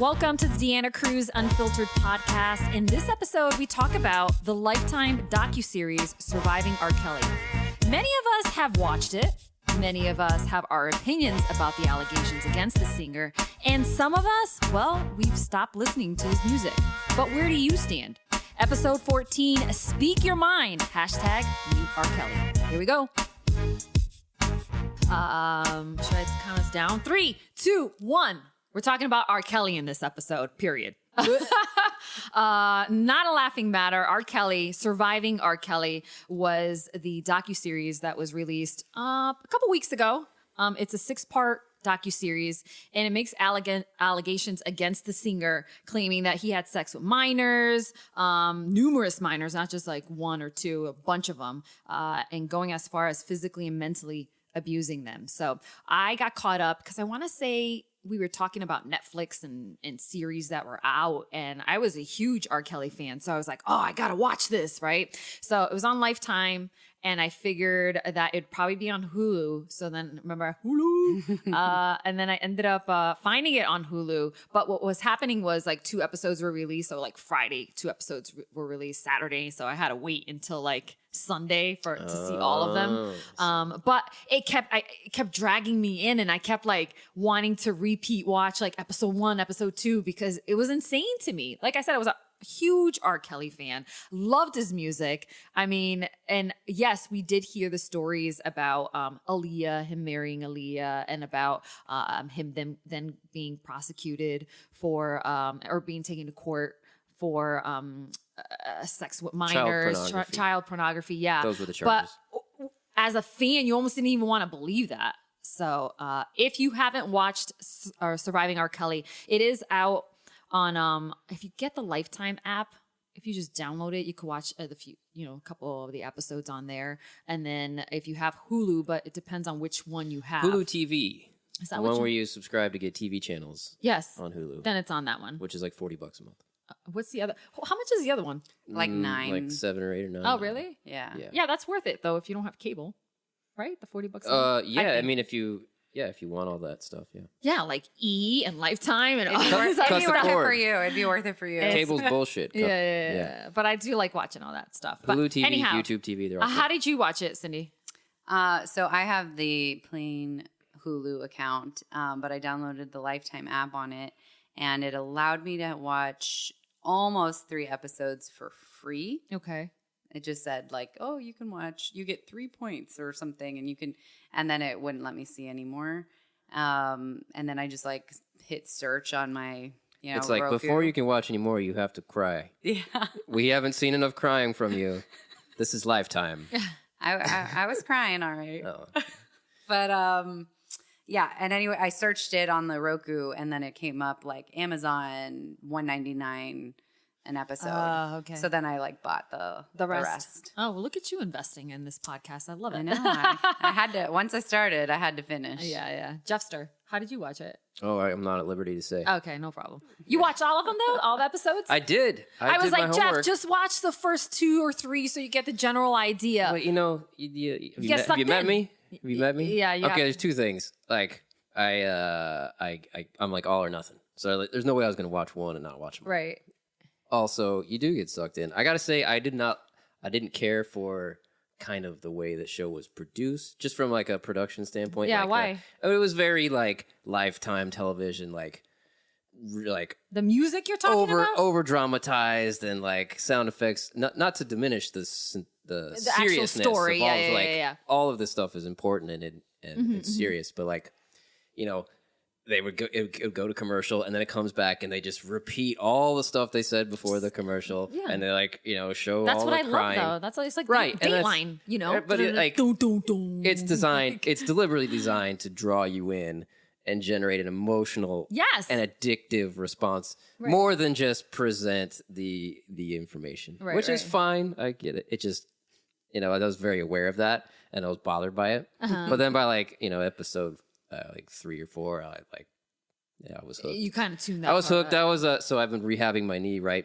Welcome to the Deanna Cruz Unfiltered podcast. In this episode, we talk about the Lifetime docuseries Surviving R. Kelly. Many of us have watched it. Many of us have our opinions about the allegations against the singer. And some of us, well, we've stopped listening to his music. But where do you stand? Episode 14, Speak Your Mind, hashtag MuteRKelly. Here we go. Should I count us down? 3, 2, 1. We're talking about R. Kelly in this episode, period. Not a laughing matter. R. Kelly, Surviving R. Kelly was the docuseries that was released a couple weeks ago. It's a 6-part docuseries, and it makes allegations against the singer, claiming that he had sex with minors, numerous minors, not just like one or two, a bunch of them, and going as far as physically and mentally abusing them. So I got caught up because I want to say we were talking about Netflix and series that were out, and I was a huge R. Kelly fan. So I was like, oh, I got to watch this, right? So it was on Lifetime, and I figured that it'd probably be on Hulu. So then, remember, Hulu? And then I ended up finding it on Hulu. But what was happening was like 2 episodes were released. So like Friday, 2 episodes were released Saturday. So I had to wait until like Sunday to see all of them. But it kept dragging me in, and I kept like wanting to repeat watch like episode 1, episode 2, because it was insane to me. Like I said, I was a huge R. Kelly fan, loved his music. I mean, and yes, we did hear the stories about Aaliyah, him marrying Aaliyah, and about him then being prosecuted for or being taken to court for sex with minors, child pornography. Yeah. Those were the charges. But as a fan, you almost didn't even want to believe that. So if you haven't watched Surviving R. Kelly, it is out on, if you get the Lifetime app, if you just download it, you can watch a couple of the episodes on there. And then if you have Hulu, but it depends on which one you have. Hulu TV. Is that the one where you subscribe to get TV channels? Yes. On Hulu. Then it's on that one. Which is like $40 a month. What's the other? How much is the other one? Like 9. Like 7 or 8 or 9. Oh, really? Yeah. Yeah, that's worth it though if you don't have cable, right? The $40 a month. Yeah. I mean, if you want all that stuff, yeah. Yeah, like E and Lifetime and all It'd that. be worth it for you. It'd be worth it for you. Cable's bullshit. Yeah. But I do like watching all that stuff. But Hulu TV, anyhow, YouTube TV, they're all how did you watch it, Cindy? So I have the plain Hulu account, but I downloaded the Lifetime app on it, and it allowed me to watch almost 3 episodes for free. Okay. It just said like, oh, you get 3 points or something, and then it wouldn't let me see anymore. And then I just like hit search on my, It's like Roku. before you can watch anymore, you have to cry. Yeah. We haven't seen enough crying from you. This is Lifetime. I was crying, all right. Oh. But yeah, and anyway, I searched it on the Roku, and then it came up like Amazon $1.99 an episode. Okay. So then I like bought the rest. Oh, well, look at you investing in this podcast. I love it. I know. I had to. Once I started, I had to finish. Yeah. Jeffster, how did you watch it? Oh, I'm not at liberty to say. Okay, no problem. You watched all of them though, all the episodes? I did. I was did like, my Jeff, homework. just watch the first 2 or 3 so you get the general idea. But have you met me? Have you met me? Yeah. Okay, there's 2 things. Like I'm like all or nothing. So like, there's no way I was gonna watch one and not watch them. Right. Also, you do get sucked in. I gotta say, I didn't care for kind of the way the show was produced, just from like a production standpoint. Yeah, like why? It was very like Lifetime television, like The music you're talking about? over dramatized and like sound effects. Not to diminish the seriousness actual story. of all Yeah. all of this stuff is important and it's serious, but like they would it would go to commercial, and then it comes back, and they just repeat all the stuff they said before the commercial, and they like show That's all what the I crime. love, though. That's like, it's like Right, and that's- Dateline, But it, like Dun. it's designed, it's deliberately designed to draw you in and generate an emotional, Yes. and addictive response, more than just present the information, which is fine. I get it. It just I was very aware of that, and I was bothered by it. But then by like episode like 3 or 4, I was hooked. You kind of tuned that I was part hooked. out. So I've been rehabbing my knee, right?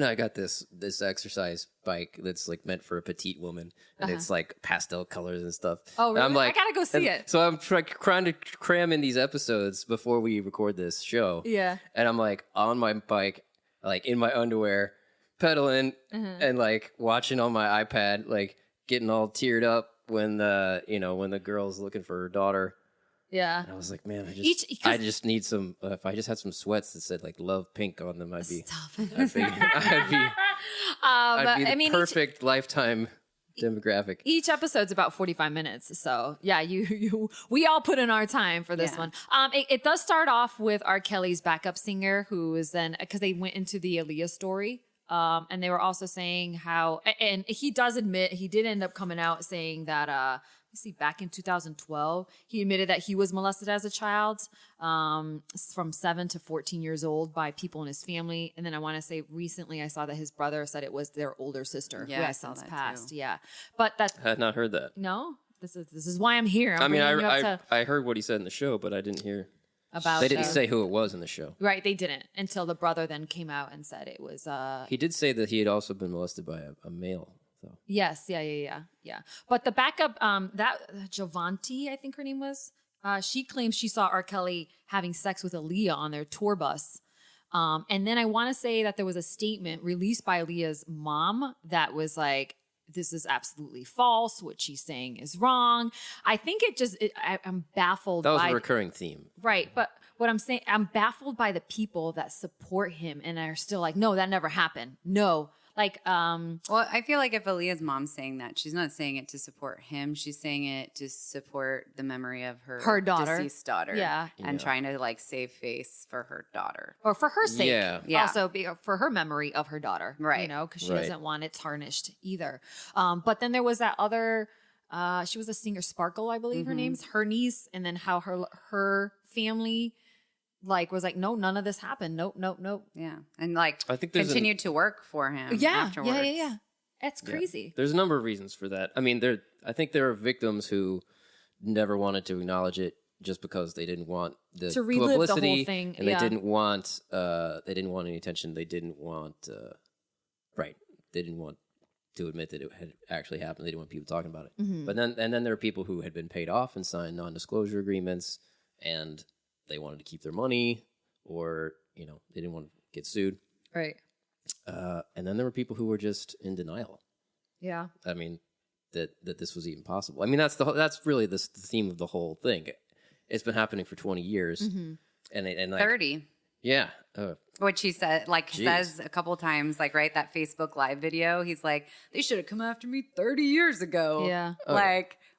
I got this exercise bike that's like meant for a petite woman, and it's like pastel colors and stuff. Oh, really? And I'm like, I gotta go see it. So I'm trying to cram in these episodes before we record this show. Yeah. And I'm like on my bike, like in my underwear, pedaling, and like watching on my iPad, like getting all teared up when the girl's looking for her daughter. Yeah. And I was like, man, I just need some. If I just had some sweats that said like "Love Pink" on them, I'd be the perfect lifetime demographic. Each episode's about 45 minutes. So yeah, we all put in our time for this one. It does start off with R. Kelly's backup singer, who is then, because they went into the Aaliyah story. And they were also saying how, and he does admit, he did end up coming out saying that, back in 2012, he admitted that he was molested as a child, from 7 to 14 years old by people in his family. And then I want to say recently I saw that his brother said it was their older sister who has since passed. Too. Yeah. But I had not heard that. No, this is why I'm here. I heard what he said in the show, but I didn't hear. They didn't say who it was in the show. Right, they didn't until the brother then came out and said it was. He did say that he had also been molested by a male. So. Yes, yeah. But the backup, that Javanti, I think her name was, she claims she saw R. Kelly having sex with Aaliyah on their tour bus. And then I want to say that there was a statement released by Aaliyah's mom that was like, this is absolutely false. What she's saying is wrong. I think I'm baffled. That was a recurring theme. Right. But what I'm saying, I'm baffled by the people that support him and are still like, no, that never happened. No. Like, well, I feel like if Aaliyah's mom's saying that, she's not saying it to support him. She's saying it to support the memory of her daughter, deceased daughter. Yeah. And trying to like save face for her daughter. Or for her sake. Yeah. Also for her memory of her daughter. Right. You know, because she doesn't want it tarnished either. But then there was that other, she was a singer, Sparkle, I believe her name's, her niece, and then how her family was like, no, none of this happened. Nope. Yeah. And like I think continued to work for him afterwards. Yeah. That's crazy. Yeah. There's a number of reasons for that. I mean, I think there are victims who never wanted to acknowledge it just because they didn't want the to relive publicity, the whole thing. And they didn't want any attention. They didn't want they didn't want to admit that it had actually happened. They didn't want people talking about it. Mm-hmm. But then there are people who had been paid off and signed non-disclosure agreements, and they wanted to keep their money, or they didn't want to get sued. Right. And then there were people who were just in denial. Yeah. I mean, that this was even possible. I mean, that's really the theme of the whole thing. It's been happening for 20 years, and 30. Yeah. Which he said, says a couple times, that Facebook Live video. He's like, they should have come after me 30 years ago. Yeah.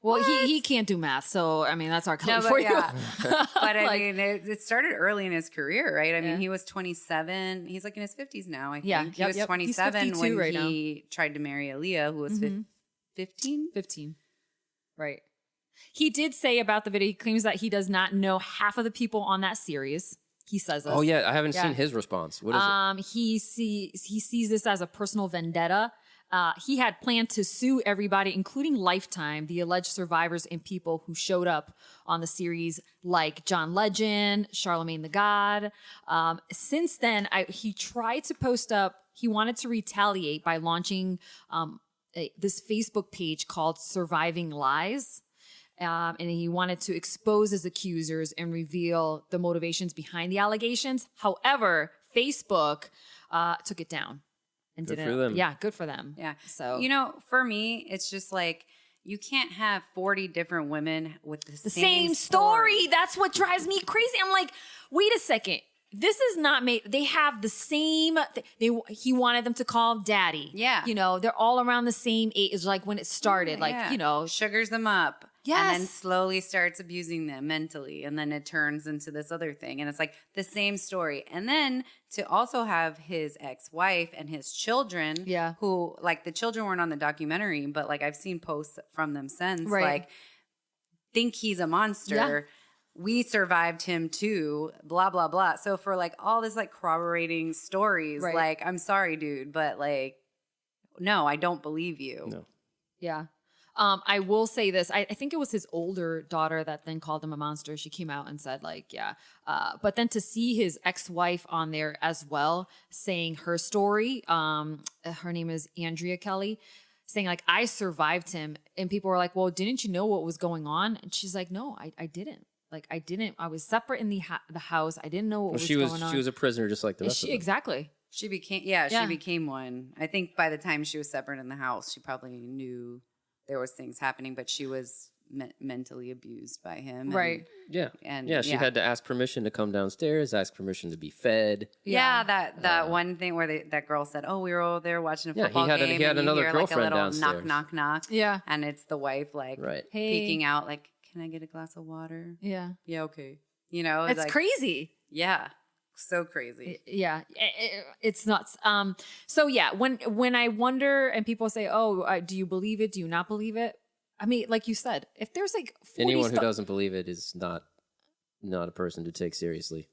Well, he can't do math, so I mean that's R. Kelly for you. But I mean, it started early in his career, right? I mean, he was 27. He's like in his 50s now, I think. Yeah, he was 27 when he tried to marry Aaliyah, who was 15. 15. Right. He did say about the video, he claims that he does not know half of the people on that series. He says this. Oh yeah, I haven't seen his response. What is it? He sees this as a personal vendetta. He had planned to sue everybody, including Lifetime, the alleged survivors and people who showed up on the series, like John Legend, Charlemagne the God. Since then, he tried to post up. He wanted to retaliate by launching this Facebook page called Surviving Lies. And he wanted to expose his accusers and reveal the motivations behind the allegations. However, Facebook took it down. And good for them. Yeah, good for them. Yeah. So, for me, it's just like, you can't have 40 different women with the same story. That's what drives me crazy. I'm like, wait a second. This is not made. They have the same. He wanted them to call him daddy. Yeah. They're all around the same age, like when it started. Sugars them up. Yes. And then slowly starts abusing them mentally. And then it turns into this other thing. And it's like the same story. And then to also have his ex-wife and his children, who the children weren't on the documentary, but I've seen posts from them since, think he's a monster. Yeah. We survived him too, blah, blah, blah. So for all this corroborating stories, I'm sorry, dude, but no, I don't believe you. No. Yeah. I will say this. I think it was his older daughter that then called him a monster. She came out and said, like, yeah. But then to see his ex-wife on there as well, saying her story, her name is MuteRKelly, saying, like, I survived him. And people were like, well, didn't you know what was going on? And she's like, no, I didn't. Like, I didn't. I was separate in the house. I didn't know what was going on. She was a prisoner just like the rest of them. Exactly. She became, she became one. I think by the time she was separate in the house, she probably knew there was things happening, but she was mentally abused by him. Right. She had to ask permission to come downstairs, ask permission to be fed. Yeah, that one thing where that girl said, "Oh, we were over there watching a football game." He had and another you hear, girlfriend like a little downstairs. knock. Yeah. And it's the wife, like, right. peeking out, like, "Can I get a glass of water?" Yeah. Yeah, okay. You know, it's like, crazy. Yeah. So crazy. Yeah, it's nuts. So yeah, when I wonder and people say, "Oh, do you believe it? Do you not believe it?" I mean, like you said, if there's like 40 anyone who doesn't believe it is not a person to take seriously.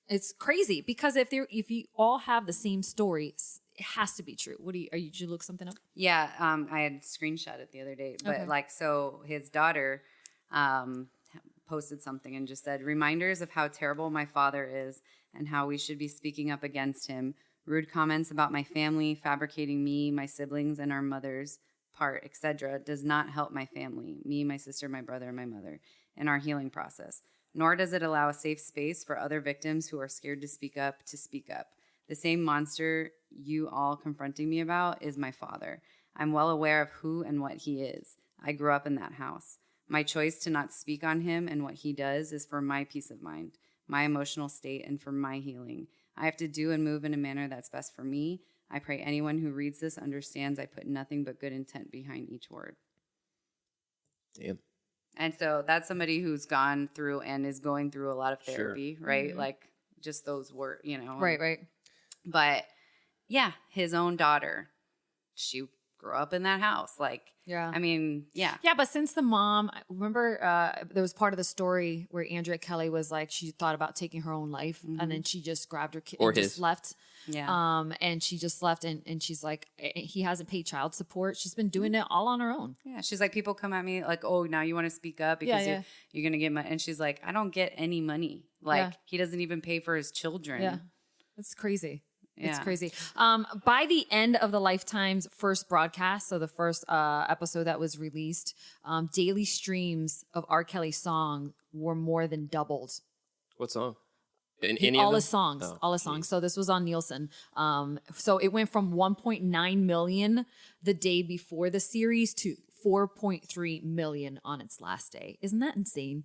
It's crazy because if you all have the same story, it has to be true. Did you look something up? Yeah, I had screenshot it the other day, but Okay. so his daughter posted something and just said, "Reminders of how terrible my father is and how we should be speaking up against him. Rude comments about my family, fabricating me, my siblings, and our mother's part, etc., does not help my family, me, my sister, my brother, and my mother, in our healing process. Nor does it allow a safe space for other victims who are scared to speak up to speak up. The same monster you all confronting me about is my father. I'm well aware of who and what he is. I grew up in that house. My choice to not speak on him and what he does is for my peace of mind, my emotional state, and for my healing. I have to do and move in a manner that's best for me. I pray anyone who reads this understands I put nothing but good intent behind each word." Damn. And so that's somebody who's gone through and is going through a lot of therapy, right? Like just those words, you know. Right. But yeah, his own daughter, she grew up in that house. Like, Yeah. I mean, yeah. Yeah, but since the mom, remember there was part of the story where MuteRKelly was like, she thought about taking her own life and then she just grabbed her kid Or and just his. left. Yeah. And she just left and she's like, he hasn't paid child support. She's been doing it all on her own. Yeah, she's like, people come at me like, "Oh, now you want to speak up because Yeah. you're going to get money." And she's like, "I don't get any money. Like, Yeah. he doesn't even pay for his children." Yeah. It's crazy. It's Yeah. crazy. By the end of the Lifetime's first broadcast, so the first episode that was released, daily streams of R. Kelly's song were more than doubled. What song? All his songs. Oh, all his songs. So this was on Nielsen. So it went from 1.9 million the day before the series to 4.3 million on its last day. Isn't that insane?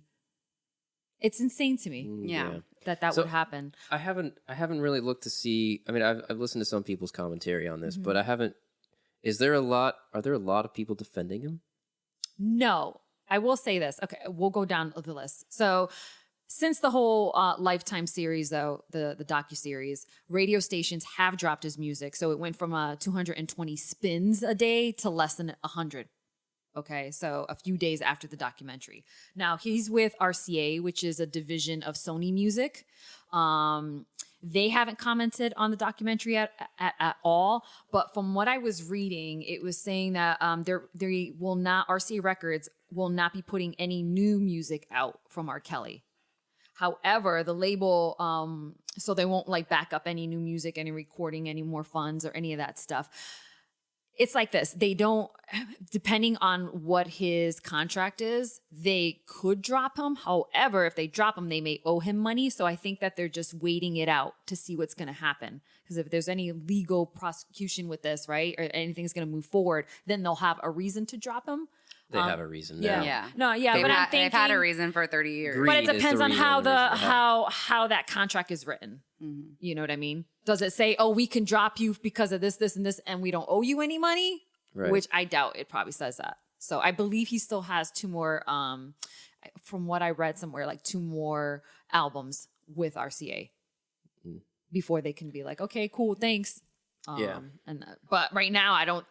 It's insane to me Yeah. that So- would happen. I haven't really looked to see. I mean, I've listened to some people's commentary on this, but I haven't. Are there a lot of people defending him? No, I will say this. Okay, we'll go down the list. So since the whole Lifetime series, though, the docuseries, radio stations have dropped his music. So it went from 220 spins a day to less than 100. Okay, so a few days after the documentary. Now, he's with RCA, which is a division of Sony Music. They haven't commented on the documentary at all. But from what I was reading, it was saying that they will not, RCA Records will not be putting any new music out from R. Kelly. However, the label, so they won't like back up any new music, any recording, any more funds or any of that stuff. It's like this. They don't, depending on what his contract is, they could drop him. However, if they drop him, they may owe him money. So I think that they're just waiting it out to see what's going to happen. Because if there's any legal prosecution with this, right, or anything's going to move forward, then they'll have a reason to drop him. They have a reason Yeah. now. Yeah. No, yeah, They've but I'm had, thinking... they've had a reason for 30 years. Greed But it is the depends on reason how the reason they have how that contract is written. You know what I mean? Does it say, "Oh, we can drop you because of this, this, and this, and we don't owe you any money"? Right. Which I doubt. It probably says that. So I believe he still has two more. From what I read somewhere, like 2 more albums with RCA before they can be like, "Okay, cool, thanks." Yeah. But right now, I don't.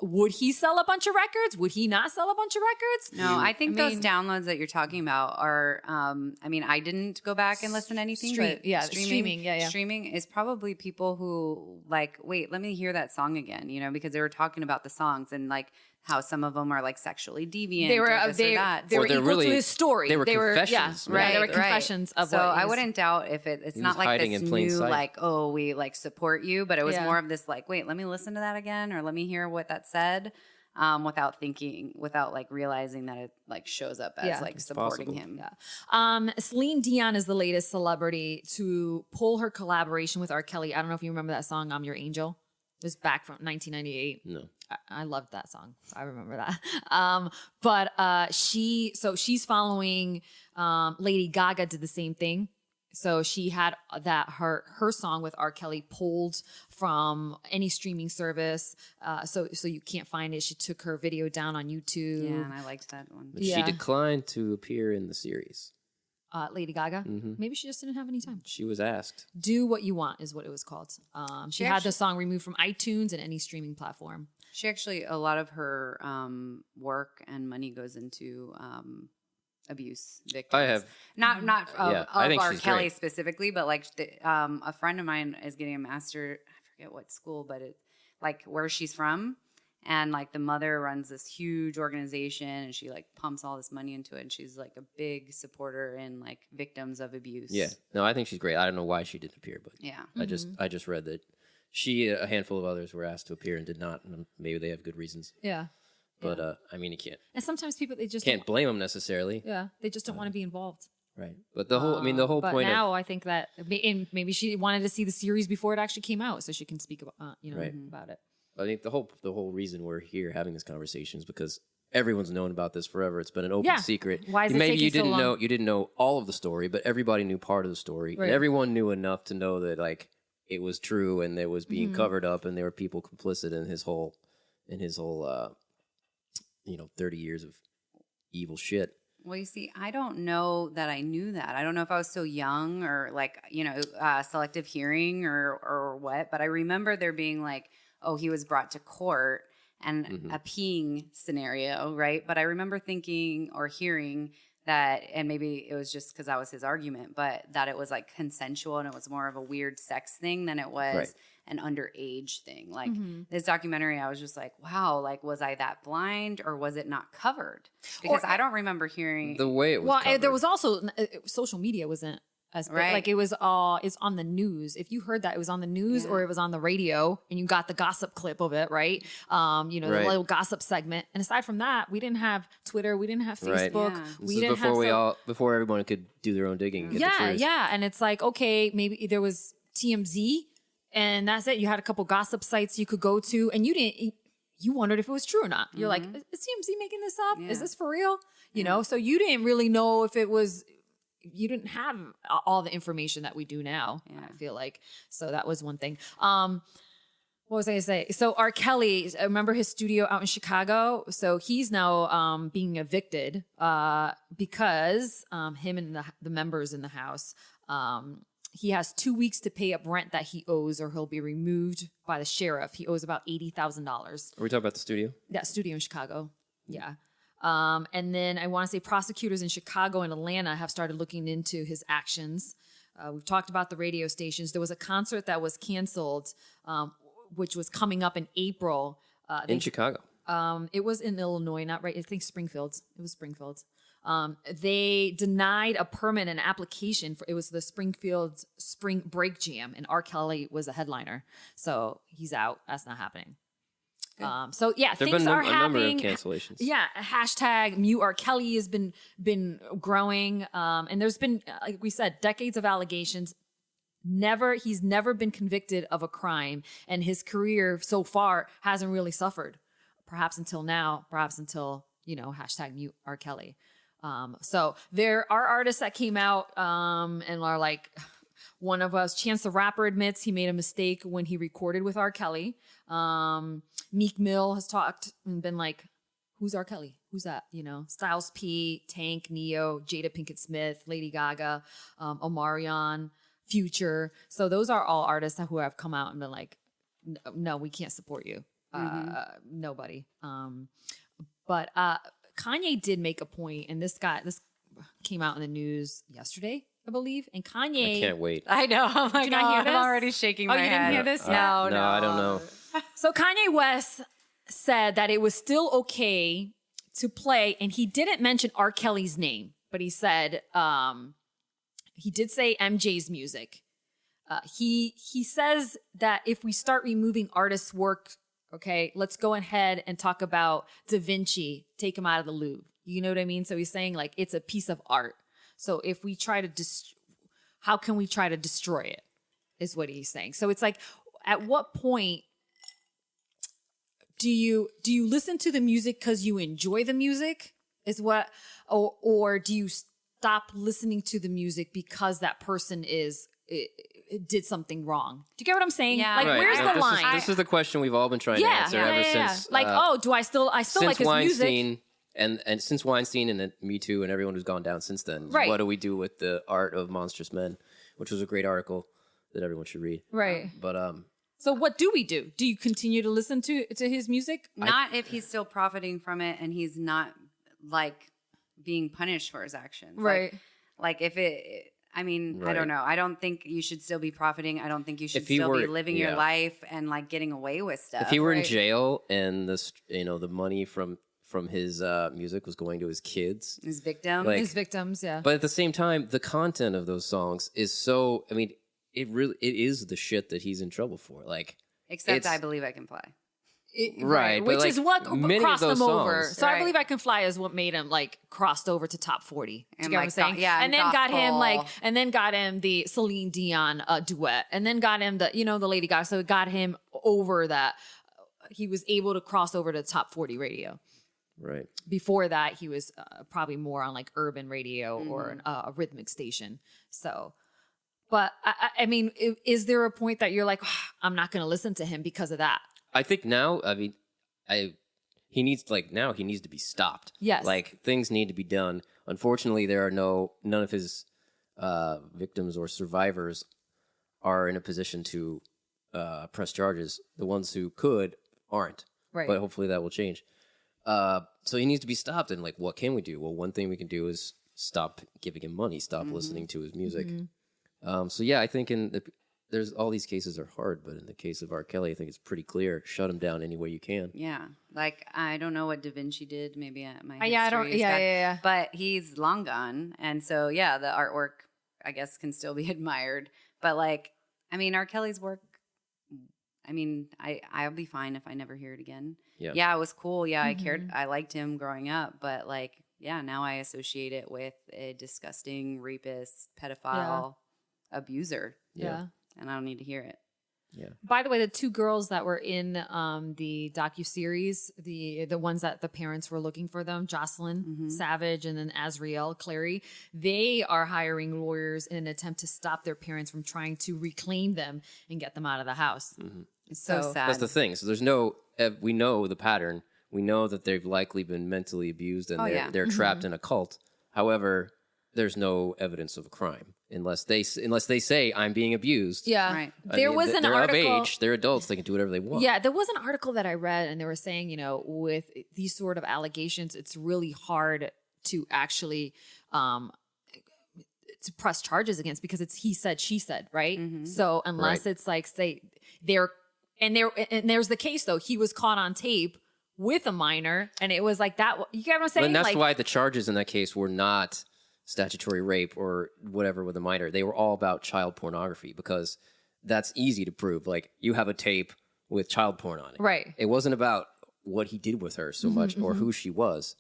Would he sell a bunch of records? Would he not sell a bunch of records? No, I think those downloads that you're talking about are, I mean, I didn't go back and listen to anything, but streaming is probably people who like, wait, let me hear that song again, you know, because they were talking about the songs and like how some of them are like sexually deviant. They were or this or that. they Or were they're equal really- to his story. they were confessions, Yeah, they were Right. confessions of So what I he was- wouldn't doubt if it's He not was like hiding this in plain new sight. like, oh, we like support you, but it was Yeah. more of this like, wait, let me listen to that again, or let me hear what that said, without like realizing that it like shows up as Yeah. like It's supporting possible. him. Yeah. Celine Dion is the latest celebrity to pull her collaboration with R. Kelly. I don't know if you remember that song, I'm Your Angel. It was back from 1998. No. I loved that song. So I remember that. But she's following Lady Gaga did the same thing. So she had that her song with R. Kelly pulled from any streaming service. So you can't find it. She took her video down on YouTube. Yeah, and I liked that one. But Yeah. she declined to appear in the series. Lady Gaga. Maybe she just didn't have any time. She was asked. Do What You Want is what it was called. She had actually- the song removed from iTunes and any streaming platform. She actually, a lot of her work and money goes into abuse victims. I have. not of, Yeah, I think R. she's Kelly great. specifically, but like a friend of mine is getting a master. I forget what school, but it's like where she's from, and like the mother runs this huge organization, and she like pumps all this money into it, and she's like a big supporter in like victims of abuse. Yeah. No, I think she's great. I don't know why she didn't appear, but Yeah. I just read that she, a handful of others were asked to appear and did not. And maybe they have good reasons. Yeah. But I mean, you can't And sometimes they just can't blame them necessarily. they just don't want to be involved. Right. But the whole, I mean, the whole But point now of I think that and maybe she wanted to see the series before it actually came out, so she can speak about Right. about it. I think the whole reason we're here having this conversation is because everyone's known about this forever. It's been an open Yeah. secret. Why is it Maybe taking you so didn't long? know you didn't know all of the story, but everybody knew part of the story, Right. and everyone knew enough to know that like it was true and it was being covered up, and there were people complicit in his whole 30 years of evil shit. Well, you see, I don't know that I knew that. I don't know if I was so young or like, selective hearing or what, but I remember there being like, oh, he was brought to court and a peeing scenario, right? But I remember thinking or hearing that, and maybe it was just because that was his argument, but that it was like consensual and it was more of a weird sex thing than it was Right. an underage thing. Like this documentary, I was just like, wow, like was I that blind or was it not covered? Because I don't remember hearing The way it was Well, covered. there was also social media wasn't as big. Right. Like it was it's on the news. If you heard that it was on the news or it was on the radio and you got the gossip clip of it, right? The Right. little gossip segment. And aside from that, we didn't have Twitter, we didn't have Right. Facebook. Yeah. This We is didn't before have before everyone could do their own digging. And get the yeah, truth. yeah. And it's like, okay, maybe there was TMZ and that's it. You had a couple gossip sites you could go to and you wondered if it was true or not. You're like, is TMZ making this up? Yeah. Is this for real? You know, so you didn't really know if it was, you didn't have all the information that we do now, I feel like. So that was one thing. What was I going to say? So R. Kelly, I remember his studio out in Chicago. So he's now being evicted because him and the members in the house, he has 2 weeks to pay up rent that he owes or he'll be removed by the sheriff. He owes about $80,000. Are we talking about the studio? That studio in Chicago. Yeah. And then I want to say prosecutors in Chicago and Atlanta have started looking into his actions. We've talked about the radio stations. There was a concert that was canceled, which was coming up in April. In Chicago. It was in Illinois, not right. I think Springfield. It was Springfield. They denied a permit and application for it was the Springfield Spring Break Jam, and R. Kelly was a headliner. So he's out. That's not happening. So yeah, There've things been are a number of happening. cancellations. Yeah, hashtag MuteRKelly has been growing, and there's been, like we said, decades of allegations. He's never been convicted of a crime, and his career so far hasn't really suffered. Perhaps until now, perhaps until hashtag MuteRKelly. So there are artists that came out and are like. One of us, Chance the Rapper, admits he made a mistake when he recorded with R. Kelly. Meek Mill has talked and been like, who's R. Kelly? Who's that? Styles P, Tank, Neo, Jada Pinkett Smith, Lady Gaga, Omarion, Future. So those are all artists who have come out and been like, no, we can't support you. Nobody. But Kanye did make a point, and this came out in the news yesterday, I believe. And Kanye, I can't wait. I know. Oh my Did you not hear God. this? I'm already shaking my you didn't head. hear this? No, No, I don't know. So Kanye West said that it was still okay to play, and he didn't mention R. Kelly's name, but he said he did say MJ's music. He says that if we start removing artists' work, okay, let's go ahead and talk about Da Vinci, take him out of the Louvre. You know what I mean? So he's saying like it's a piece of art. So if we try to how can we try to destroy it? Is what he's saying. So it's like, at what point do you listen to the music because you enjoy the music? Is what, or do you stop listening to the music because that person did something wrong? Do you get what I'm saying? Yeah. Like, Right. where's Well, the line? This is the question we've all been trying to answer ever since. Like, do I still like his Weinstein, music? And since Weinstein and then Me Too and everyone who's gone down since then, Right. what do we do with the art of monstrous men, which was a great article that everyone should read. Right. But So what do we do? Do you continue to listen to his music? Not if he's still profiting from it and he's not like being punished for his actions. Right. Like if it, I mean, I don't know. I don't think you should still be profiting. I don't think you should If he still be were- living your life and like getting away with stuff. if he were in right. jail and this, the money from his music was going to his kids, his victim. Like- His victims, yeah. but at the same time, the content of those songs is so. I mean, it is the shit that he's in trouble for. Like, Except it's- I Believe I Can Fly. Right, but, Which like, is what many of crossed those him over. songs- So I Right. Believe I Can Fly is what made him like crossed over to top 40. Do you And, get what I'm like, saying? yeah, and and then got him gospel. and then got him the Celine Dion duet, and then got him the the Lady Gaga. So it got him over that. He was able to cross over to top 40 radio. right. Before that, he was probably more on like urban radio or a rhythmic station. So, but I mean, is there a point that you're like, I'm not going to listen to him because of that? I think now, I mean, he needs to be stopped. Yes. Like, things need to be done. Unfortunately, there are none of his victims or survivors are in a position to press charges. The ones who could aren't. Right. But hopefully that will change. So he needs to be stopped. And like, what can we do? Well, one thing we can do is stop giving him money, stop listening to his music. So yeah, I think there's all these cases are hard, but in the case of R. Kelly, I think it's pretty clear. Shut him down any way you can. Yeah. Like, I don't know what Da Vinci did. Maybe my Yeah, I don't- history is yeah, bad. yeah. But he's long gone. And so, yeah, the artwork, I guess, can still be admired. But, like, I mean, R. Kelly's work, I mean, I'll be fine if I never hear it again. Yeah. It was cool. Yeah, I cared. I liked him growing up. But, like, yeah, now I associate it with a disgusting rapist, pedophile, abuser. Yeah. And I don't need to hear it. Yeah. By the way, the two girls that were in the docuseries, the ones that the parents were looking for them, Jocelyn Savage and then Azriel Clary, they are hiring lawyers in an attempt to stop their parents from trying to reclaim them and get them out of the house. It's so sad. That's the thing. So we know the pattern. We know that they've likely been mentally abused and they're trapped in a cult. However, there's no evidence of a crime unless they say I'm being abused. Yeah. Right. There was an they're article. of age. They're adults. They can do whatever they want. Yeah, there was an article that I read, and they were saying, with these sort of allegations, it's really hard to actually to press charges against because it's he said, she said, right? So unless Right. it's like there's the case though, he was caught on tape with a minor, and it was like that. You get what I'm saying? And that's like, why the charges in that case were not statutory rape or whatever with a minor. They were all about child pornography because that's easy to prove. Like, you have a tape with child porn on it. Right. It wasn't about what he did with her so much or who she was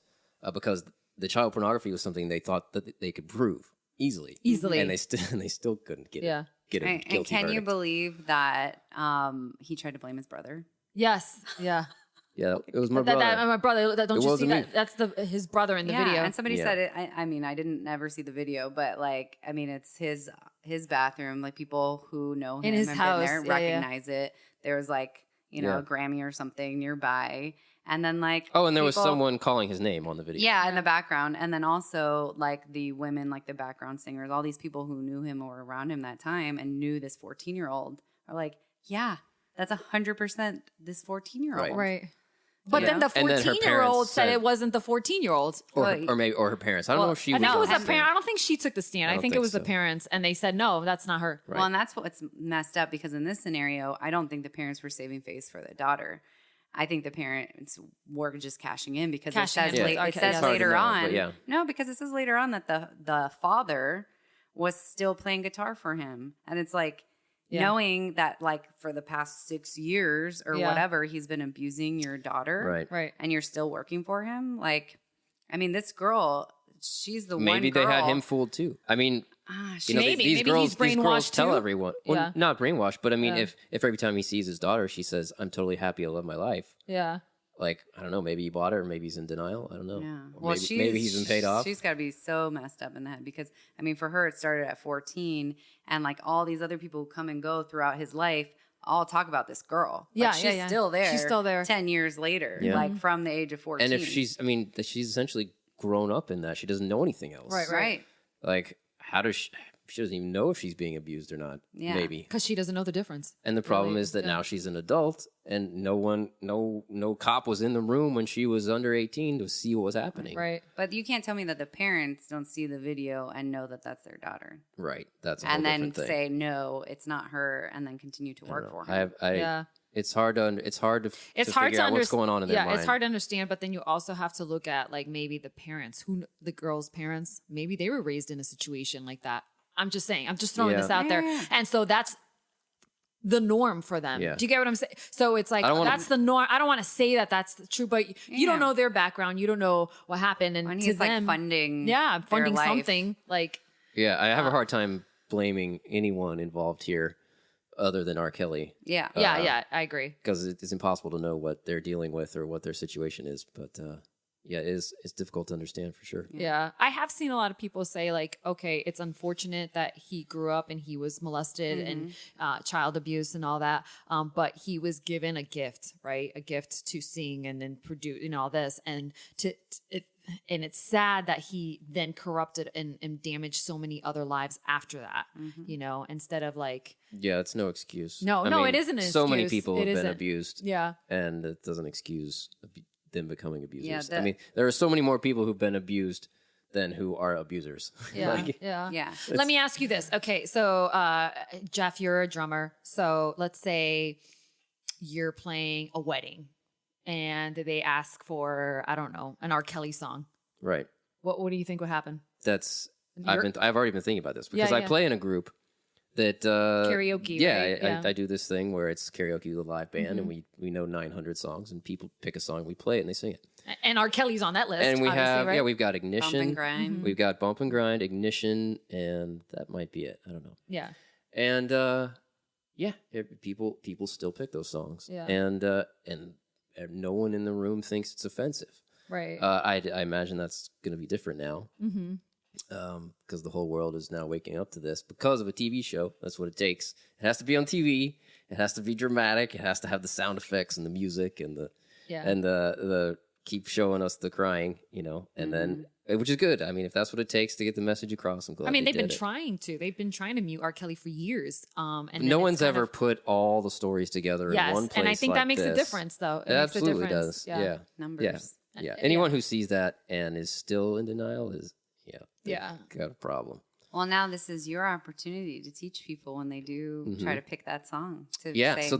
because the child pornography was something they thought that they could prove easily. And they still couldn't get Yeah. it. Get a guilty And can you verdict. believe that he tried to blame his brother? Yes, yeah. Yeah, it was my brother. My brother. Don't It you see wasn't me. that? That's his brother in the video. And somebody Yeah. said it. I mean, I didn't never see the video, but like, I mean, it's his bathroom. Like, people who know him In his and house, been there yeah, yeah. recognize it. There was like, Yeah. a Grammy or something nearby, and then like, Oh, and there was people- someone calling his name on the video. Yeah, in the background, and then also like the women, like the background singers, all these people who knew him or were around him that time and knew this 14-year-old are like, yeah, that's 100% this 14-year-old. Right. But Yeah. then the And then her 14-year-old parents said said- it wasn't the 14-year-old. Or Right. her parents. I don't know if she I was. think it on was the a stand. parent. I don't think she took the stand. I don't think it think was the so. parents, and they said no, that's not her. Right. Well, and that's what's messed up because in this scenario, I don't think the parents were saving face for the daughter. I think the parents were just cashing in because Cashing it says, in. it Okay, says yeah. later It's hard on. to know, but yeah. No, because it says later on that the father was still playing guitar for him. And it's like, knowing that like for the past 6 years or whatever, he's been abusing your daughter. Right. And you're still working for him. Like, I mean, this girl, she's the one Maybe girl. they had him fooled too. I mean, Maybe these girls, he's brainwashed tell too. everyone. Well, Yeah. not brainwashed, but I mean, if every time he sees his daughter, she says, "I'm totally happy. I love my life." Yeah. Like, I don't know. Maybe he bought her. Maybe he's in denial. I don't know. Yeah. Or Well, maybe he's been paid off. She's got to be so messed up in the head because, I mean, for her, it started at 14, and like all these other people who come and go throughout his life all talk about this girl. Yeah, Like, she's still there. She's still there. 10 years later, Yeah. like from the age of 14. And if she's essentially grown up in that. She doesn't know anything else. right. Like, how does she doesn't even know if she's being abused or not. Yeah. Maybe. Because she doesn't know the difference. And the problem is that now she's an adult and no cop was in the room when she was under 18 to see what was happening. Right. But you can't tell me that the parents don't see the video and know that that's their daughter. Right. That's a whole And then different thing. say, no, it's not her, and then continue to work for her. It's hard to figure out what's going on in their mind. It's hard to understand, but then you also have to look at like maybe the parents, the girl's parents, maybe they were raised in a situation like that. I'm just saying, I'm just throwing this out there. And so that's the norm for them. Yeah. Do you get what I'm saying? So it's like, that's the norm. I don't want to say that that's true, but you don't know their background. You don't know what happened. And when to he's them, like funding something like. Yeah. I have a hard time blaming anyone involved here other than R. Kelly. Yeah. I agree. Because it's impossible to know what they're dealing with or what their situation is. But it's difficult to understand for sure. Yeah. I have seen a lot of people say like, okay, it's unfortunate that he grew up and he was molested and child abuse and all that. But he was given a gift, right? A gift to sing and then produce, all this. And and it's sad that he then corrupted and damaged so many other lives after that, instead of like. Yeah, it's no excuse. No, it isn't an excuse. So many people have been isn't. abused. Yeah. And it doesn't excuse them becoming abusers. Yeah, I mean, there are so many more people who've been abused than who are abusers. Yeah. Let me ask you this. Okay, so Jeff, you're a drummer. So let's say you're playing a wedding and they ask for, I don't know, an R. Kelly song. Right. What do you think would happen? I've already been thinking about this because I play in a group that karaoke. I do this thing where it's karaoke with a live band and we know 900 songs and people pick a song, we play it and they sing it. And R. Kelly's on that list. And we have right? we've got Ignition, Bump and Grind. We've got Bump and Grind, Ignition, and that might be it. I don't know. Yeah. And people still pick those songs. Yeah. And no one in the room thinks it's offensive. Right. I imagine that's going to be different now. Mm-hmm. Because the whole world is now waking up to this because of a TV show. That's what it takes. It has to be on TV. It has to be dramatic. It has to have the sound effects and the music and the keep showing us the crying, and then which is good. I mean, if that's what it takes to get the message across, I'm glad. They've been trying to mute R. Kelly for years. And no one's ever put all the stories together in one place. And I think like that makes this. a difference, though. It absolutely does. Yeah. Numbers. Yeah. Anyone who sees that and is still in denial is got a problem. Well, now this is your opportunity to teach people when they do try to pick that song. To say, so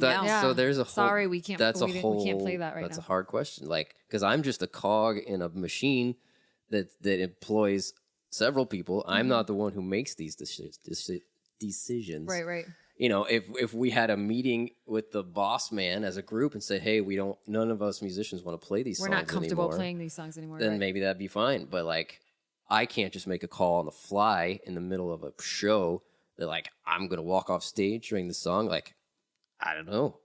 there's a whole. Sorry, we can't. That's we can't play that right now. That's a hard question. Like, because I'm just a cog in a machine that employs several people. I'm not the one who makes these decisions. Right. If we had a meeting with the boss man as a group and said, "Hey, none of us musicians want to play these songs anymore. We're not comfortable anymore," playing these songs anymore. then maybe that'd be fine. But like, I can't just make a call on the fly in the middle of a show that like I'm gonna walk off stage during the song. Like, I don't know.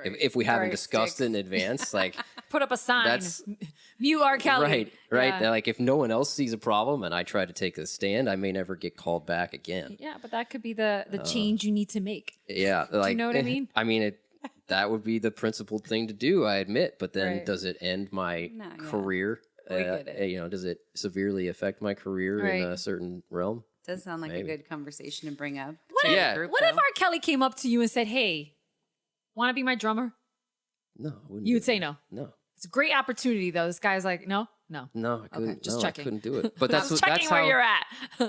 If we haven't discussed it in advance, like put up a sign. Mute R. Kelly. Right. Yeah. Like if no one else sees a problem and I try to take a stand, I may never get called back again. Yeah, but that could be the change you need to make. Yeah, do you know what I mean? I mean, that would be the principled thing to do, I admit. But then, does it end my career? Does it severely affect my career in a certain realm? Does sound like a good conversation to bring up. What if R. Kelly came up to you and said, "Hey, want to be my drummer?" No, I wouldn't. You would say no. No. It's a great opportunity, though. This guy's like, no. No, I couldn't. Okay, just no, checking. I couldn't do it. But I that's was what, checking that's where how, you're at.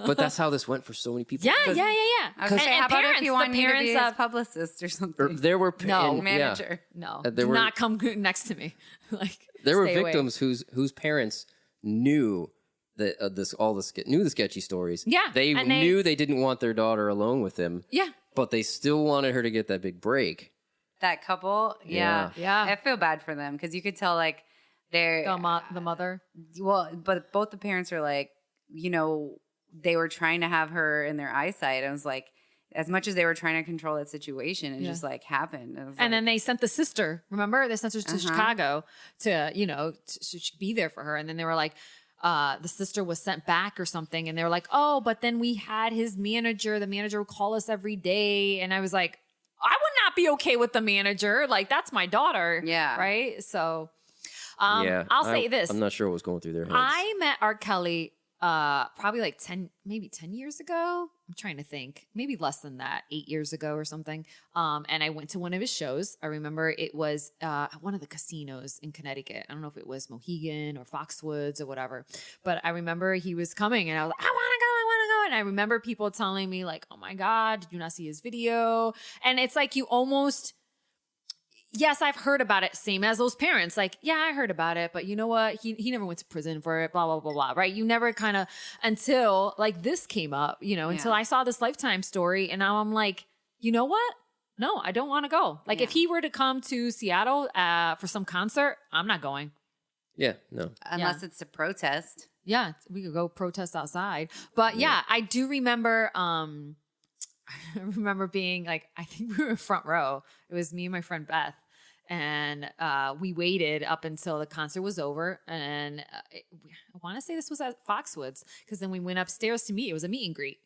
but that's how this went for so many people. Yeah. I was And, saying, how about parents, if you want the me to parents be his of publicist or something? There were No. Manager. no, there do were- not come next to me. Like there were stay away. victims whose parents knew that knew the sketchy stories. Yeah, they and knew they didn't want their daughter alone with him. Yeah, But they still wanted her to get that big break. That couple, yeah. I feel bad for them because you could tell like they're the mother. well, but both the parents are like, you know, they were trying to have her in their eyesight. I was like, as much as they were trying to control that situation, it just like happened. And then they sent the sister. Remember, they sent her to Chicago to, you know, to be there for her. And then they were like, the sister was sent back or something. And they were like, oh, but then we had his manager. The manager would call us every day. And I was like, I would not be okay with the manager. Like, that's my daughter. Yeah. Right. So I'll say this. I'm not sure what was going through their heads. I met R. Kelly probably like 10 years ago. I'm trying to think, maybe less than that, 8 years ago or something. And I went to one of his shows. I remember it was one of the casinos in Connecticut. I don't know if it was Mohegan or Foxwoods or whatever, but I remember he was coming and I was like, I want to go. And I remember people telling me like, oh my God, did you not see his video? And it's like you almost... Yes, I've heard about it. Same as those parents. Like, yeah, I heard about it, but you know what? He never went to prison for it, blah, blah, blah, blah, right? You never kind of, until like this came up, you know, until I saw this Lifetime story. And now I'm like, you know what? No, I don't want to go. Like if he were to come to Seattle for some concert, I'm not going. Yeah, no. Unless it's a protest. Yeah, we could go protest outside. But yeah, I do remember, I remember being like, I think we were front row. It was me and my friend Beth. And we waited up until the concert was over. And I want to say this was at Foxwoods because then we went upstairs to meet. It was a meet and greet.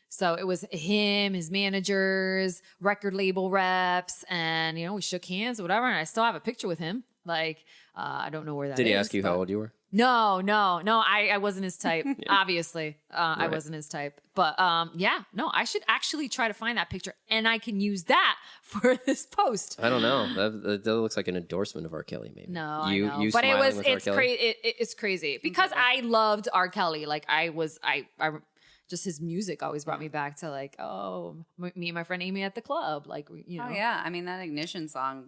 So it was him, his managers, record label reps, and, you know, we shook hands or whatever. And I still have a picture with him. Like, I don't know where that is. Did he ask you how old you were? No, I wasn't his type, obviously. I wasn't his type. But I should actually try to find that picture and I can use that for this post. I don't know. That looks like an endorsement of R. Kelly, maybe. No, I know. But it's crazy. It's crazy because I loved R. Kelly. Like I just his music always brought me back to like, me and my friend Amy at the club. Like, you know. Oh, yeah. I mean, that Ignition song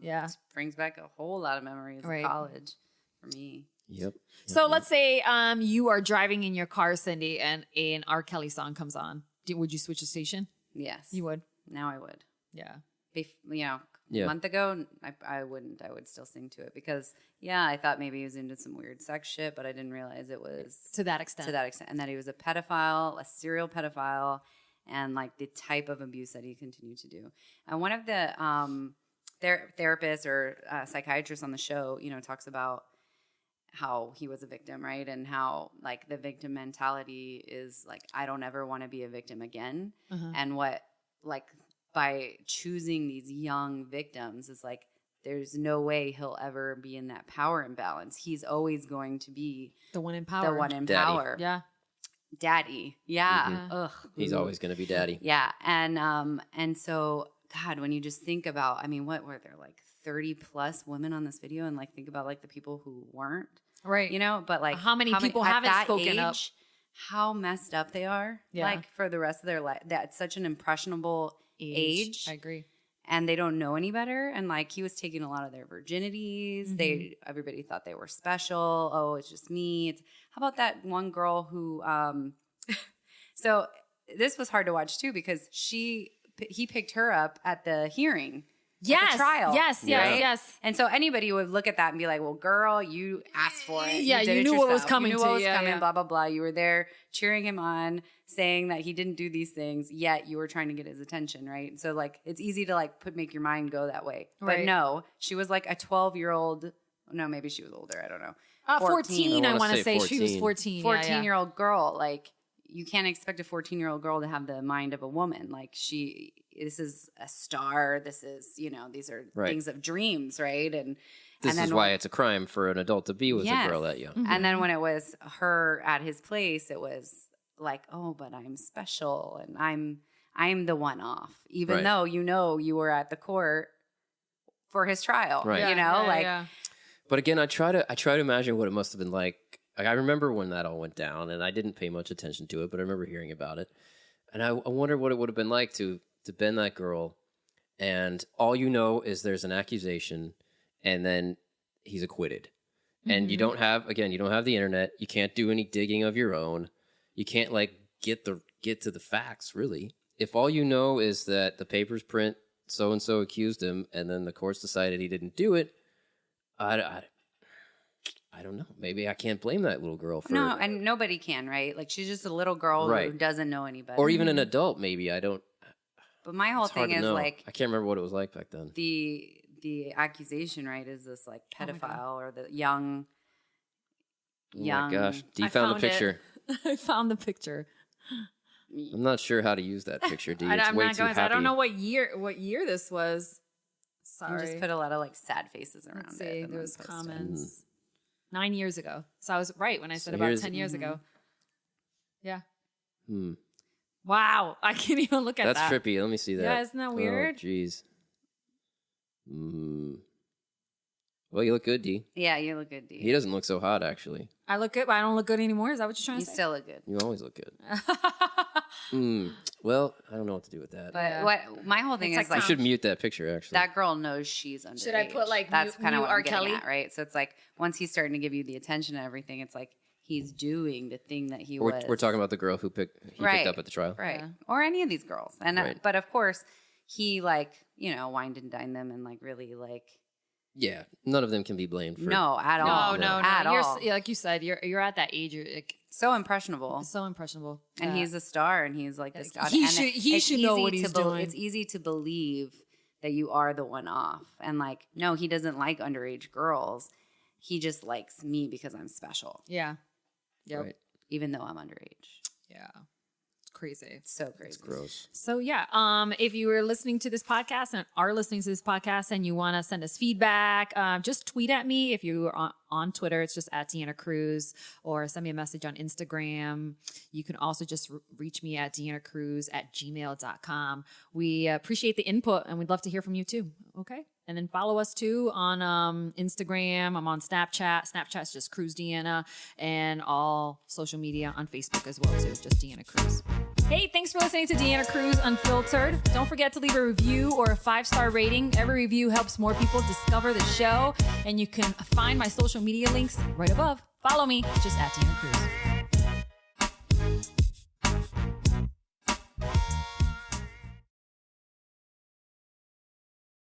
brings back a whole lot of memories of college for me. Yep. So let's say you are driving in your car, Cindy, and an R. Kelly song comes on. Would you switch the station? Yes. You would? Now I would. Yeah. A month ago, I wouldn't. I would still sing to it because, I thought maybe he was into some weird sex shit, but I didn't realize it was to that extent. And that he was a pedophile, a serial pedophile, and like the type of abuse that he continued to do. And one of the therapists or psychiatrists on the show, talks about how he was a victim, right? And how like the victim mentality is like, I don't ever want to be a victim again. And what like by choosing these young victims is like, there's no way he'll ever be in that power imbalance. He's always going to be the one in power. Power. Yeah. Daddy. Yeah. Mm-hmm. Ugh. He's always going to be daddy. Yeah. And so, God, when you just think about, I mean, what were there like 30 plus women on this video, and like think about like the people who weren't, right? But like how many people haven't spoken up? How messed up they are, like for the rest of their life. That's such an impressionable age. I agree. And they don't know any better. And like he was taking a lot of their virginities. Everybody thought they were special. Oh, it's just me. How about that one girl who? So this was hard to watch too because he picked her up at the hearing. Yes. The trial. Yes. And so anybody would look at that and be like, well, girl, you asked for it. Yeah, you knew what was coming. You knew what was coming, blah, blah, blah. You were there cheering him on, saying that he didn't do these things, yet you were trying to get his attention, right? So like, it's easy to like make your mind go that way. But no, she was like a 12-year-old. No, maybe she was older. I don't know. 14, I want to say. She was 14. 14-year-old girl. Like, you can't expect a 14-year-old girl to have the mind of a woman. Like this is a star. This is, these are things of dreams, right? And this is why it's a crime for an adult to be with a girl that young. And then when it was her at his place, it was like, oh, but I'm special and I'm the one off, even though you were at the court for his trial, right? But again, I try to imagine what it must have been like I remember when that all went down, and I didn't pay much attention to it, but I remember hearing about it. And I wonder what it would have been like to been that girl, and all you know is there's an accusation, and then he's acquitted. And you don't have the internet. You can't do any digging of your own. You can't like get to the facts, really. If all you know is that the papers print so and so accused him, and then the courts decided he didn't do it, I don't know. Maybe I can't blame that little girl for No, and nobody can, right? Like she's just a little girl who doesn't know anybody, or even an adult. Maybe I don't. But my whole thing is like I can't remember what it was like back then. The accusation, right, is this like pedophile or the young. Oh my gosh, Dee found the picture. I found the picture. I'm not sure how to use that picture, Dee. It's way too happy. I don't know what year this was. Sorry. You just put a lot of like sad faces around Let's see, it. there was comments. 9 years ago. So I was right when I said about 10 years ago. Yeah. Wow. I can't even look at that. That's trippy. Let me see that. Yeah, isn't that weird? Oh, jeez. Well, you look good, Dee. Yeah, you look good, Dee. He doesn't look so hot, actually. I look good, but I don't look good anymore. Is that what you're trying to say? You still look good. You always look good. Well, I don't know what to do with that. But what my whole thing is I should mute that picture, actually. That girl knows she's underage. Should I put like that's kind of what I'm MuteRKelly? getting at, right? So it's like once he's starting to give you the attention and everything, it's like he's doing the thing that he was. We're talking about the girl who picked up at the trial, right? Yeah. Or any of these girls, and but of course he like wined and dined them and like really like. Yeah, none of them can be blamed for No, at all. No. At all. Like you said, you're at that age. You're like, so impressionable. so impressionable. And he's a star, and he's like this god. He should know what he's doing. It's easy to believe that you are the one off, and like, no, he doesn't like underage girls. He just likes me because I'm special. Yeah. Yep. Right. Even though I'm underage. Yeah. It's crazy. It's so crazy. It's gross. So yeah, if you were listening to this podcast and are listening to this podcast and you want to send us feedback, just tweet at me. If you are on Twitter, it's just at Deanna Cruz, or send me a message on Instagram. You can also just reach me at deannacruz@gmail.com. We appreciate the input and we'd love to hear from you too. Okay. And then follow us too on Instagram. I'm on Snapchat. Snapchat's just Cruz Deanna, and all social media on Facebook as well too. Just Deanna Cruz. Hey, thanks for listening to Deanna Cruz Unfiltered. Don't forget to leave a review or a 5-star rating. Every review helps more people discover the show, and you can find my social media links right above. Follow me, just at Deanna Cruz.